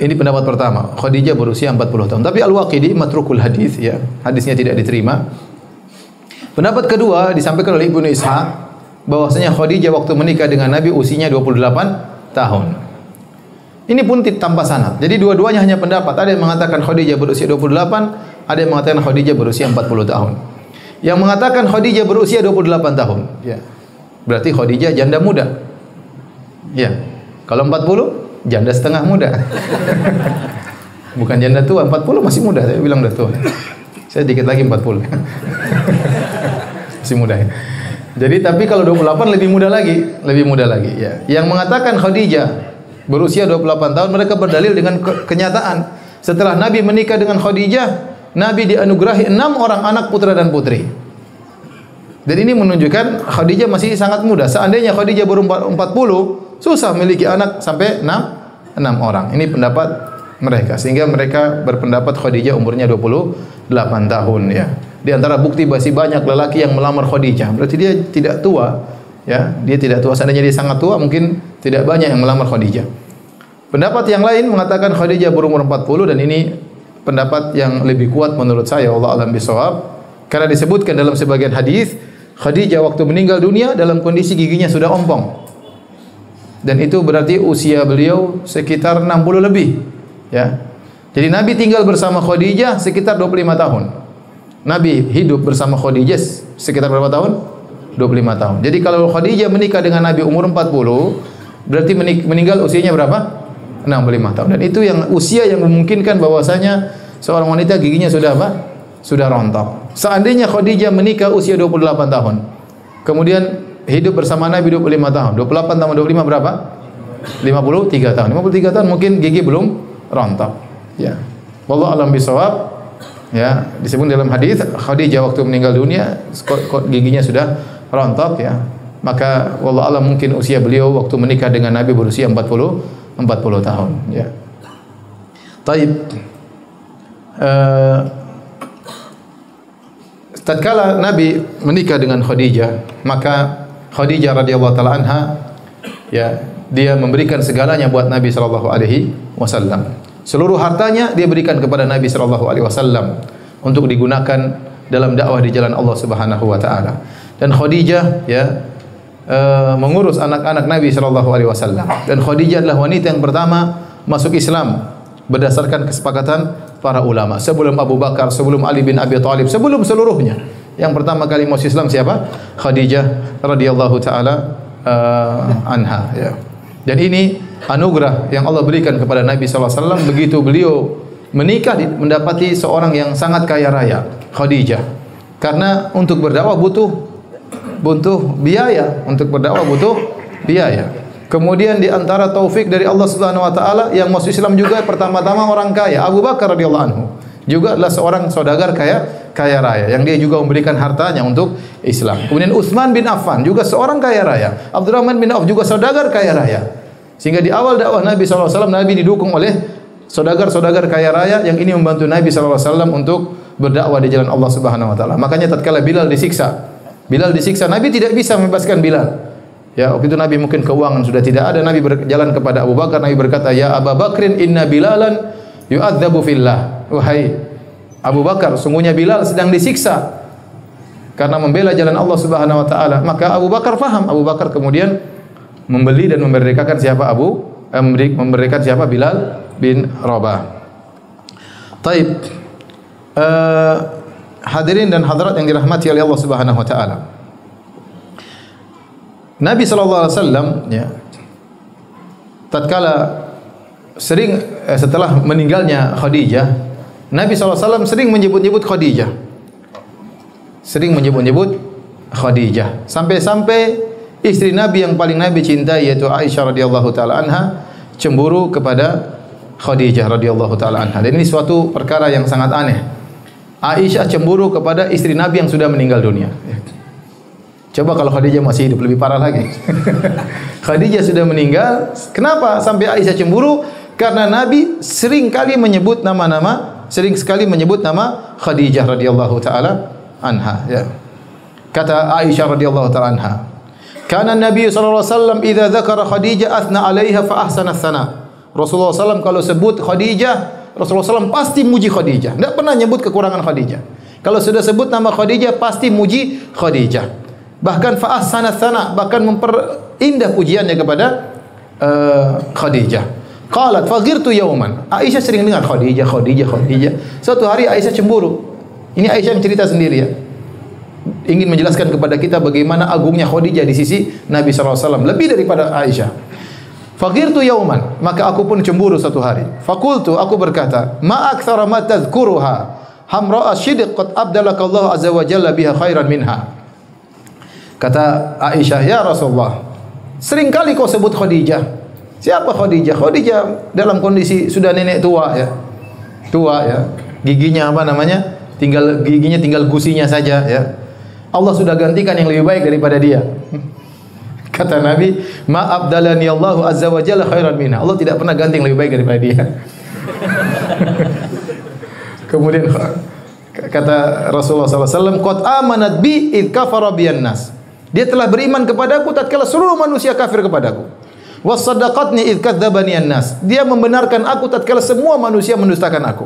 Ini pendapat pertama, Khadijah berusia 40 tahun. Tapi Al-Waqidi matrukul hadis, ya. Hadisnya tidak diterima. Pendapat kedua disampaikan oleh Ibnu Ishaq bahwasanya Khadijah waktu menikah dengan Nabi usianya 28 tahun. Ini pun tanpa sanad. Jadi dua-duanya hanya pendapat. Ada yang mengatakan Khadijah berusia 28, ada yang mengatakan Khadijah berusia 40 tahun. Yang mengatakan Khadijah berusia 28 tahun, ya. Berarti Khadijah janda muda. Ya. Kalau 40, janda setengah muda. Bukan janda tua, 40 masih muda. Saya bilang udah tua. Saya dikit lagi 40. Masih muda, ya. Jadi tapi kalau 28 lebih muda lagi, ya. Yang mengatakan Khadijah berusia 28 tahun, mereka berdalil dengan kenyataan. Setelah Nabi menikah dengan Khadijah, Nabi dianugerahi 6 orang anak putra dan putri. Dan ini menunjukkan Khadijah masih sangat muda. Seandainya Khadijah baru 40, susah memiliki anak sampai 6 orang. Ini pendapat mereka. Sehingga mereka berpendapat Khadijah umurnya 28 tahun, ya. Di antara bukti masih banyak lelaki yang melamar Khadijah. Berarti dia tidak tua, ya. Dia tidak tua. Seandainya dia sangat tua, mungkin tidak banyak yang melamar Khadijah. Pendapat yang lain mengatakan Khadijah berumur 40, dan ini pendapat yang lebih kuat menurut saya, Allah alam bisawab, karena disebutkan dalam sebagian hadis Khadijah waktu meninggal dunia dalam kondisi giginya sudah ompong, dan itu berarti usia beliau sekitar 60 lebih, ya. Jadi Nabi tinggal bersama Khadijah sekitar 25 tahun. Nabi hidup bersama Khadijah sekitar berapa tahun? 25 tahun. Jadi kalau Khadijah menikah dengan Nabi umur 40, berarti meninggal usianya berapa? 65 tahun. Dan itu yang usia yang memungkinkan bahwasanya seorang wanita giginya sudah apa? sudah rontok. Seandainya Khadijah menikah usia 28 tahun, kemudian hidup bersama Nabi 25 tahun. 28 tambah 25 berapa? 53 tahun. 53 tahun mungkin gigi belum rontok. Ya. Wallahu a'lam bishawab. Ya, disebut dalam hadis Khadijah waktu meninggal dunia giginya sudah rontok ya. Maka wallahu a'lam mungkin usia beliau waktu menikah dengan Nabi berusia 40 tahun ya. Taib. Tatkala Nabi menikah dengan Khadijah, maka Khadijah radhiyallahu taala anha ya, dia memberikan segalanya buat Nabi sallallahu alaihi wasallam. Seluruh hartanya dia berikan kepada Nabi sallallahu alaihi wasallam untuk digunakan dalam dakwah di jalan Allah Subhanahu wa taala. Dan Khadijah ya mengurus anak-anak Nabi sallallahu alaihi wasallam. Dan Khadijah adalah wanita yang pertama masuk Islam berdasarkan kesepakatan para ulama. Sebelum Abu Bakar, sebelum Ali bin Abi Thalib, sebelum seluruhnya. Yang pertama kali masuk Islam siapa? Khadijah radhiyallahu taala anha ya. Dan ini anugerah yang Allah berikan kepada Nabi sallallahu alaihi wasallam begitu beliau menikah mendapati seorang yang sangat kaya raya, Khadijah. Karena untuk berdakwah butuh biaya, untuk berdakwah butuh biaya. Kemudian di antara taufik dari Allah Subhanahu wa taala yang masuk Islam juga pertama-tama orang kaya, Abu Bakar radhiyallahu anhu. Juga adalah seorang saudagar kaya raya yang dia juga memberikan hartanya untuk Islam. Kemudian Utsman bin Affan juga seorang kaya raya. Abdurrahman bin Auf juga saudagar kaya raya. Sehingga di awal dakwah Nabi sallallahu alaihi wasallam Nabi didukung oleh saudagar-saudagar kaya raya yang ini membantu Nabi sallallahu alaihi wasallam untuk berdakwah di jalan Allah Subhanahu wa taala. Makanya tatkala Bilal disiksa, Nabi tidak bisa membebaskan Bilal. Ya, waktu itu Nabi mungkin keuangan sudah tidak ada, Nabi berjalan kepada Abu Bakar, Nabi berkata, "Ya Abu Bakrin, inna Bilalan yu'adzabu fillah." Wahai Abu Bakar, sungguhnya Bilal sedang disiksa karena membela jalan Allah Subhanahu wa taala. Maka Abu Bakar faham. Abu Bakar kemudian membeli dan memerdekakan siapa? Memerdekakan siapa? Bilal bin Rabah. Taib. Hadirin dan hadirat yang dirahmati oleh Allah Subhanahu wa taala. Nabi sallallahu alaihi wasallam ya, tatkala sering setelah meninggalnya Khadijah, Nabi sallallahu alaihi wasallam sering menyebut-nyebut Khadijah. Sampai-sampai istri Nabi yang paling Nabi cintai yaitu Aisyah radhiyallahu taala anha cemburu kepada Khadijah radhiyallahu taala anha. Dan ini suatu perkara yang sangat aneh. Aisyah cemburu kepada istri Nabi yang sudah meninggal dunia. Coba kalau Khadijah masih hidup, lebih parah lagi. Khadijah sudah meninggal, kenapa sampai Aisyah cemburu? Karena Nabi sering sekali menyebut nama Khadijah radhiyallahu taala anha ya. Kata Aisyah radhiyallahu taala anha, "Kana Nabi sallallahu alaihi wasallam idza dzakara Khadijah athna 'alaiha fa ahsana tsana." Rasulullah sallallahu kalau sebut Khadijah, Rasulullah sallallahu pasti muji Khadijah. Tidak pernah nyebut kekurangan Khadijah. Kalau sudah sebut nama Khadijah pasti muji Khadijah. Bahkan fa ahsana tsana, bahkan memperindah pujiannya kepada Khadijah. Qalat faghirtu yawman. Aisyah sering dengar Khadijah. Suatu hari Aisyah cemburu. Ini Aisyah mencerita sendiri ya. Ingin menjelaskan kepada kita bagaimana agungnya Khadijah di sisi Nabi sallallahu alaihi wasallam lebih daripada Aisyah. Faghirtu yawman, maka aku pun cemburu satu hari. Faqultu, aku berkata, ma aktsara ma tadhkuruha hamra asyidq qad abdalakallahu azza wa jalla biha khairan minha. Kata Aisyah, ya Rasulullah, sering kali kau sebut Khadijah. Siapa Khadijah? Khadijah dalam kondisi sudah nenek tua ya. Giginya giginya tinggal gusinya saja ya. Allah sudah gantikan yang lebih baik daripada dia. Kata Nabi, ma abdalani Allahu azza wa jalla khairan minha. Allah tidak pernah ganti yang lebih baik daripada dia. Kemudian kata Rasulullah sallallahu alaihi wasallam, qad amanat bi id kafara biyan nas. Dia telah beriman kepadaku tatkala seluruh manusia kafir kepadaku. Wasaddaqatni id kadzdzabani an-nas. Dia membenarkan aku tatkala semua manusia mendustakan aku.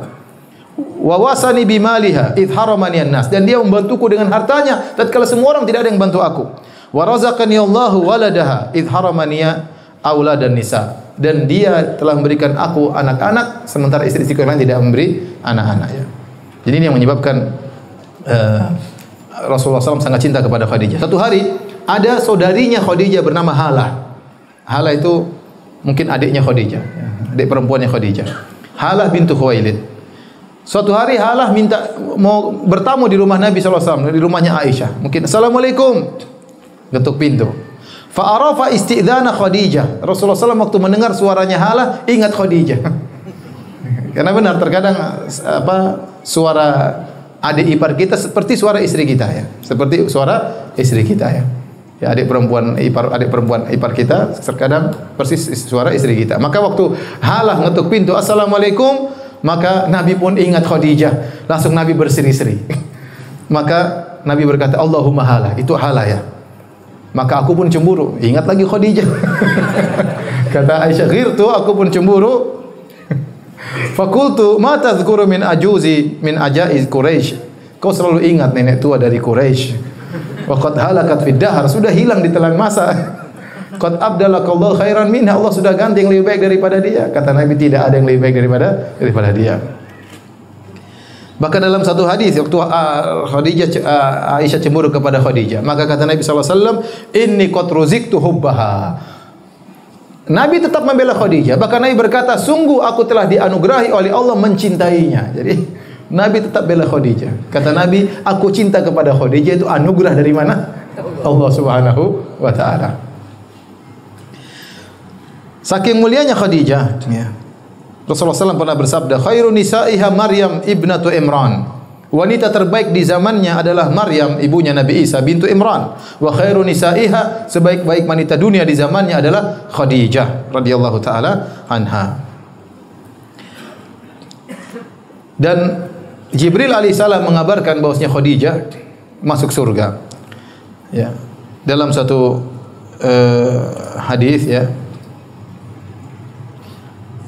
Wa wasani bimaliha id haramani an-nas. Dan dia membantuku dengan hartanya tatkala semua orang tidak ada yang bantu aku. Wa razaqani Allahu waladaha id haramani auladan nisa. Dan dia telah memberikan aku anak-anak sementara istri-istri lain tidak memberi anak-anak ya. Jadi ini yang menyebabkan Rasulullah SAW sangat cinta kepada Khadijah. Satu hari ada saudarinya Khadijah bernama Halah. Halah itu mungkin adiknya Khadijah, adik perempuannya Khadijah. Halah bintu Khuwailid. Suatu hari Halah minta mau bertamu di rumah Nabi SAW, di rumahnya Aisyah. Mungkin Assalamualaikum, ketuk pintu. Fa'arafa isti'dzana Khadijah. Rasulullah SAW waktu mendengar suaranya Halah ingat Khadijah. Karena benar terkadang suara adik ipar kita seperti suara istri kita ya, seperti suara istri kita ya. Ya, adik perempuan ipar kita terkadang persis suara istri kita. Maka waktu Halah ngetuk pintu, Assalamualaikum, maka Nabi pun ingat Khadijah. Langsung Nabi berseri-seri. Maka Nabi berkata, Allahumma Halah, itu Halah ya. Maka aku pun cemburu, ingat lagi Khadijah. Kata Aisyah, ghirtu, aku pun cemburu. Fakultu, ma tadhkuru min ajaiz Quraisy. Kau selalu ingat nenek tua dari Quraisy. Wa qad halakat fid dahr, sudah hilang di telan masa. Qad abdalakallahu khairan minha, Allah sudah ganti yang lebih baik daripada dia. Kata Nabi, tidak ada yang lebih baik daripada dia. Bahkan dalam satu hadis waktu Aisyah cemburu kepada Khadijah, maka kata Nabi SAW, inni qad ruziktu hubbaha. Nabi tetap membela Khadijah. Bahkan Nabi berkata, sungguh aku telah dianugerahi oleh Allah mencintainya. Jadi Nabi tetap bela Khadijah. Kata Nabi, aku cinta kepada Khadijah itu anugerah dari mana? Allah Subhanahu wa taala. Saking mulianya Khadijah, ya. Rasulullah SAW pernah bersabda, khairun nisa'iha Maryam ibnatu Imran. Wanita terbaik di zamannya adalah Maryam, ibunya Nabi Isa bintu Imran. Wa khairun nisa'iha, sebaik-baik wanita dunia di zamannya adalah Khadijah radhiyallahu taala anha. Dan Jibril alaihissalam mengabarkan bahwasanya Khadijah masuk surga. Ya. Dalam satu hadis ya,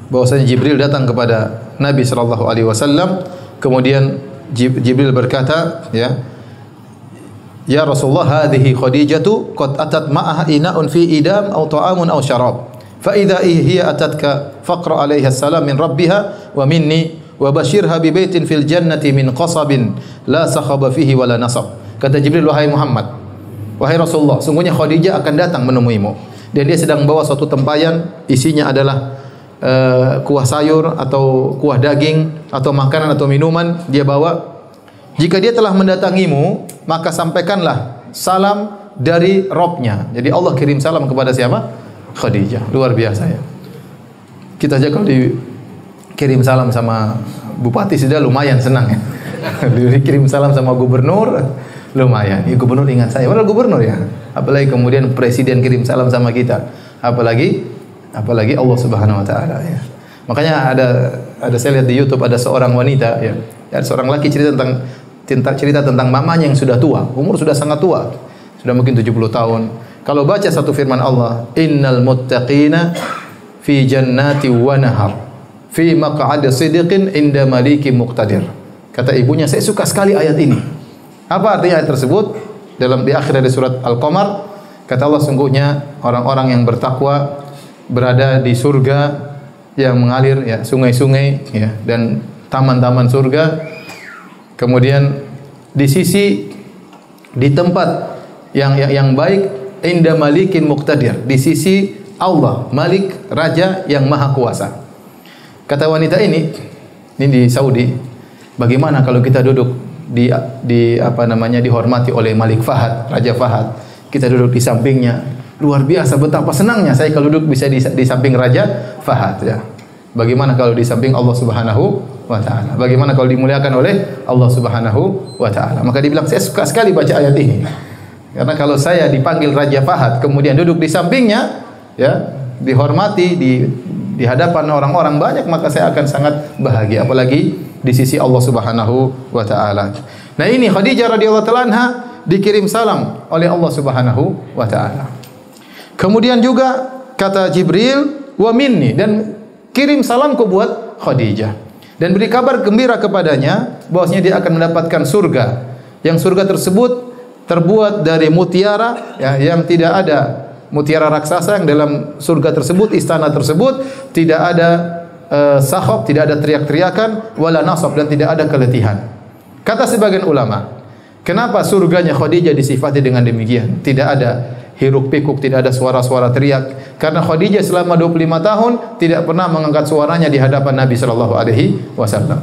bahwasanya Jibril datang kepada Nabi sallallahu alaihi wasallam, kemudian Jibril berkata, ya Rasulullah, hadhihi Khadijatu qad atat ma'aha ina'un fi idam aw ta'amun aw syarab. Fa idza hiya atatka faqra 'alaiha salam min rabbiha wa minni wa bashirha bi baitin fil jannati min qasabin la sakhaba fihi wala nasab. Kata Jibril, wahai Muhammad, wahai Rasulullah, sungguhnya Khadijah akan datang menemuimu dan dia sedang membawa suatu tempayan, isinya adalah kuah sayur atau kuah daging atau makanan atau minuman dia bawa. Jika dia telah mendatangimu, maka sampaikanlah salam dari Robnya. Jadi Allah kirim salam kepada siapa? Khadijah. Luar biasa ya. Kita aja kalau dikirim salam sama bupati sudah lumayan senang ya. Dikirim salam sama gubernur lumayan. Ya, gubernur ingat saya. Padahal gubernur ya. Apalagi kemudian presiden kirim salam sama kita. Apalagi Allah Subhanahu wa taala ya. Makanya ada saya lihat di YouTube ada seorang wanita ya. Ada seorang laki cerita tentang mamanya yang sudah tua, umur sudah sangat tua. Sudah mungkin 70 tahun. Kalau baca satu firman Allah, innal muttaqina fi jannati wa nahar fi maq'adi sidqin inda malikin muqtadir. Kata ibunya, saya suka sekali ayat ini. Apa artinya ayat tersebut? Di akhir dari surat Al-Qamar, kata Allah, sungguhnya orang-orang yang bertakwa berada di surga yang mengalir ya, sungai-sungai ya, dan taman-taman surga. Kemudian di tempat yang baik, inda malikin muqtadir, di sisi Allah, Malik, raja yang maha kuasa. Kata wanita ini di Saudi, bagaimana kalau kita duduk dihormati oleh Malik Fahad, Raja Fahad, kita duduk di sampingnya. Luar biasa betapa senangnya saya kalau duduk bisa di samping Raja Fahad ya. Bagaimana kalau di samping Allah Subhanahu wa taala? Bagaimana kalau dimuliakan oleh Allah Subhanahu wa taala? Maka dibilang, saya suka sekali baca ayat ini. Karena kalau saya dipanggil Raja Fahad kemudian duduk di sampingnya ya, dihormati di hadapan orang-orang banyak, maka saya akan sangat bahagia, apalagi di sisi Allah Subhanahu wa taala. Nah, ini Khadijah radhiyallahu taala anha dikirim salam oleh Allah Subhanahu wa taala. Kemudian juga kata Jibril, wa minni, dan kirim salamku buat Khadijah dan beri kabar gembira kepadanya bahwasanya dia akan mendapatkan surga. Yang surga tersebut terbuat dari mutiara ya, yang tidak ada mutiara raksasa yang dalam surga tersebut, istana tersebut tidak ada sakhab, tidak ada teriak-teriakan, wala nasab, dan tidak ada keletihan. Kata sebagian ulama, kenapa surganya Khadijah disifati dengan demikian? Tidak ada hiruk pikuk, tidak ada suara-suara teriak. Karena Khadijah selama 25 tahun tidak pernah mengangkat suaranya di hadapan Nabi sallallahu alaihi wasallam.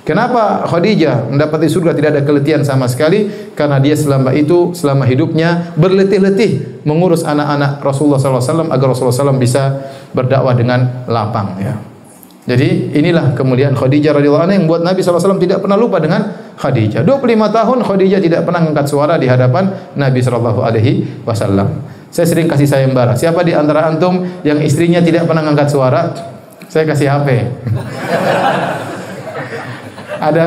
Kenapa Khadijah mendapati surga tidak ada keletihan sama sekali? Karena dia selama hidupnya berletih-letih mengurus anak-anak Rasulullah SAW agar Rasulullah SAW bisa berdakwah dengan lapang. Ya. Jadi inilah kemuliaan Khadijah radhiyallahu anha yang buat Nabi SAW tidak pernah lupa dengan Khadijah. 25 tahun Khadijah tidak pernah angkat suara di hadapan Nabi SAW. Saya sering kasih sayembara. Siapa di antara antum yang istrinya tidak pernah angkat suara? Saya kasih HP. Ada?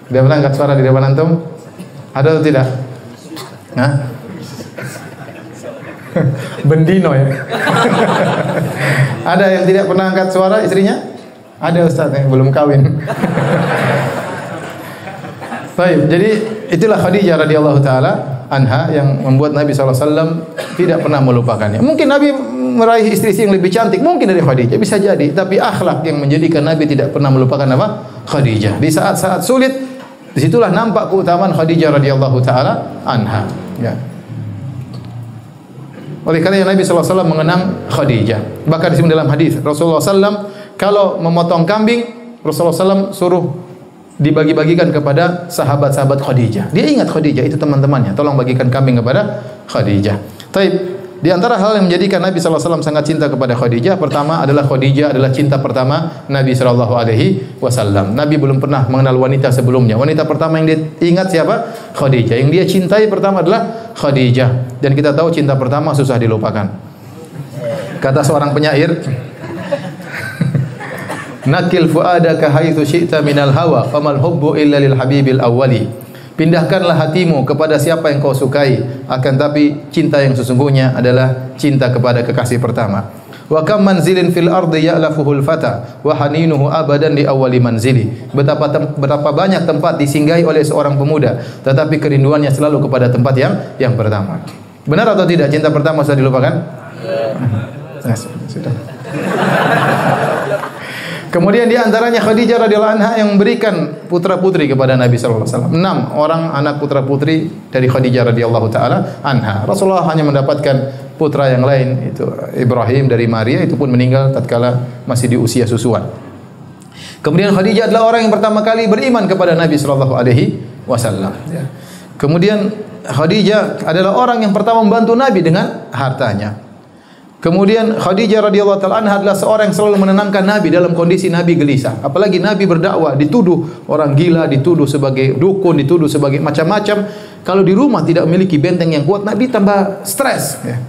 Tidak pernah angkat suara di depan antum? Ada atau tidak? Hah? Bendino ya. Ada yang tidak pernah angkat suara istrinya? Ada Ustaz yang belum kawin. Baik, jadi itulah Khadijah radhiyallahu taala anha yang membuat Nabi SAW tidak pernah melupakannya. Mungkin Nabi meraih istri yang lebih cantik, mungkin dari Khadijah, bisa jadi. Tapi akhlak yang menjadikan Nabi tidak pernah melupakan apa? Khadijah. Di saat-saat sulit, disitulah nampak keutamaan Khadijah radhiyallahu taala anha. Ya. Oleh karena Nabi SAW mengenang Khadijah. Bahkan di dalam hadis Rasulullah SAW kalau memotong kambing, Rasulullah SAW suruh dibagi-bagikan kepada sahabat-sahabat Khadijah. Dia ingat Khadijah itu teman-temannya. Tolong bagikan kambing kepada Khadijah. Taib. Di antara hal yang menjadikan Nabi SAW sangat cinta kepada Khadijah, pertama adalah Khadijah adalah cinta pertama Nabi SAW. Nabi belum pernah mengenal wanita sebelumnya. Wanita pertama yang dia ingat siapa? Khadijah. Yang dia cintai pertama adalah Khadijah. Dan kita tahu cinta pertama susah dilupakan. Kata seorang penyair, nakil fuadaka haitsu syi'ta minal hawa famal hubbu illa lil habibil awwali. Pindahkanlah hatimu kepada siapa yang kau sukai, akan tapi cinta yang sesungguhnya adalah cinta kepada kekasih pertama. Wa kam manzilin fil ardi ya'lafuhul fata wa haninuhu abadan li awwali manzili. Betapa banyak tempat disinggahi oleh seorang pemuda, tetapi kerinduannya selalu kepada tempat yang pertama. Benar atau tidak cinta pertama sudah dilupakan? Sudah. Kemudian di antaranya Khadijah radhiyallahu anha yang memberikan putra-putri kepada Nabi sallallahu alaihi wasallam. 6 orang anak putra-putri dari Khadijah radhiyallahu taala anha. Rasulullah hanya mendapatkan putra yang lain, itu Ibrahim dari Maria, itu pun meninggal tatkala masih di usia susuan. Kemudian Khadijah adalah orang yang pertama kali beriman kepada Nabi sallallahu alaihi wasallam. Kemudian Khadijah adalah orang yang pertama membantu Nabi dengan hartanya. Kemudian Khadijah radhiyallahu taala anha adalah seorang yang selalu menenangkan Nabi dalam kondisi Nabi gelisah. Apalagi Nabi berdakwah, dituduh orang gila, dituduh sebagai dukun, dituduh sebagai macam-macam. Kalau di rumah tidak memiliki benteng yang kuat, Nabi tambah stres. Ya.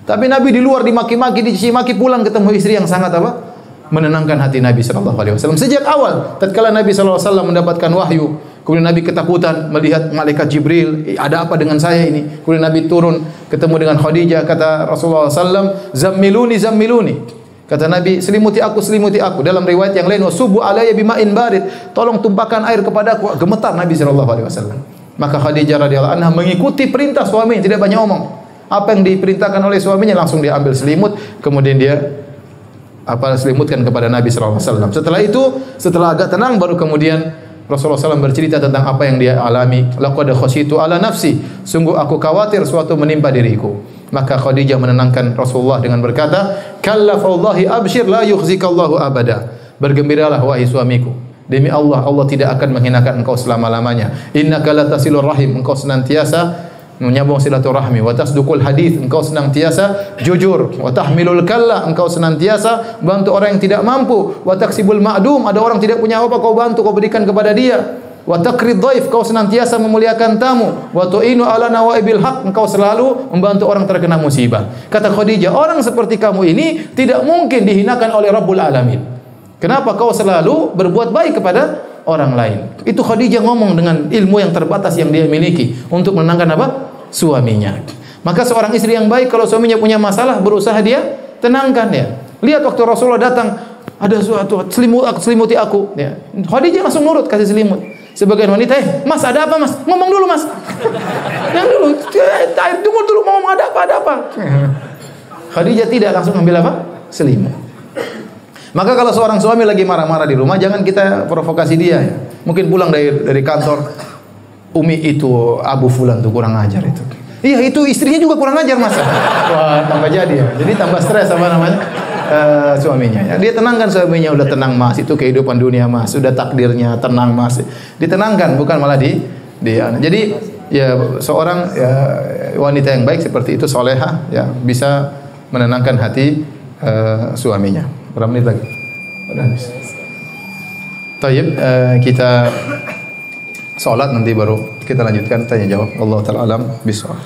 Tapi Nabi di luar dimaki-maki, dicaci maki, pulang ketemu istri yang sangat apa? Menenangkan hati Nabi sallallahu alaihi wasallam. Sejak awal, tatkala Nabi sallallahu alaihi wasallam mendapatkan wahyu, kemudian Nabi ketakutan melihat malaikat Jibril, ada apa dengan saya ini? Kemudian Nabi turun ketemu dengan Khadijah, kata Rasulullah SAW, zammiluni zammiluni. Kata Nabi, selimuti aku selimuti aku. Dalam riwayat yang lain, wasubu alayya bima'in barid, tolong tumpahkan air kepadaku. Gemetar Nabi SAW. Maka Khadijah radhiyallahu anha mengikuti perintah suaminya, tidak banyak omong. Apa yang diperintahkan oleh suaminya langsung dia ambil selimut, kemudian dia selimutkan kepada Nabi SAW. Setelah itu, setelah agak tenang, baru kemudian Rasulullah SAW bercerita tentang apa yang dia alami. Laqad khasyitu ala nafsi, sungguh aku khawatir suatu menimpa diriku. Maka Khadijah menenangkan Rasulullah dengan berkata, kalla fawallahi abshir la yukhzikallahu abada. Bergembiralah wahai suamiku, demi Allah, Allah tidak akan menghinakan engkau selama-lamanya. Innaka latasilur rahim, engkau senantiasa menyambung silaturahmi. Wa tasduqul hadis, engkau senantiasa jujur. Wa tahmilul kalla, engkau senantiasa bantu orang yang tidak mampu. Wa taksibul ma'dum, ada orang tidak punya apa, kau bantu, kau berikan kepada dia. Wa taqrid dhaif, kau senantiasa memuliakan tamu. Wa tu'inu ala nawaibil haq, engkau selalu membantu orang terkena musibah. Kata Khadijah, orang seperti kamu ini tidak mungkin dihinakan oleh Rabbul Alamin. Kenapa kau selalu berbuat baik kepada orang lain? Itu Khadijah ngomong dengan ilmu yang terbatas yang dia miliki untuk menenangkan apa? Suaminya. Maka seorang istri yang baik kalau suaminya punya masalah berusaha dia tenangkan dia. Lihat waktu Rasulullah datang, ada suatu selimuti aku. Ya. Khadijah langsung nurut kasih selimut. Sebagian wanita, Mas ada apa Mas? Ngomong dulu Mas. Yang dulu, tunggu dulu ngomong ada apa. Khadijah tidak, langsung ambil apa? Selimut. Maka kalau seorang suami lagi marah-marah di rumah, jangan kita provokasi dia. Ya. Mungkin pulang dari kantor, Umi itu Abu Fulan tuh kurang ajar itu. Iya itu istrinya juga kurang ajar Mas. Wah tambah jadi ya. Jadi tambah stres apa namanya? suaminya. Ya, dia tenangkan suaminya, udah tenang mas, itu kehidupan dunia mas, sudah takdirnya tenang mas. Ditenangkan, bukan malah jadi ya seorang ya, wanita yang baik seperti itu soleha ya bisa menenangkan hati suaminya. Berapa menit lagi? Udah habis. Tayyib, kita salat nanti baru kita lanjutkan tanya jawab. Allah taala alam bisawab.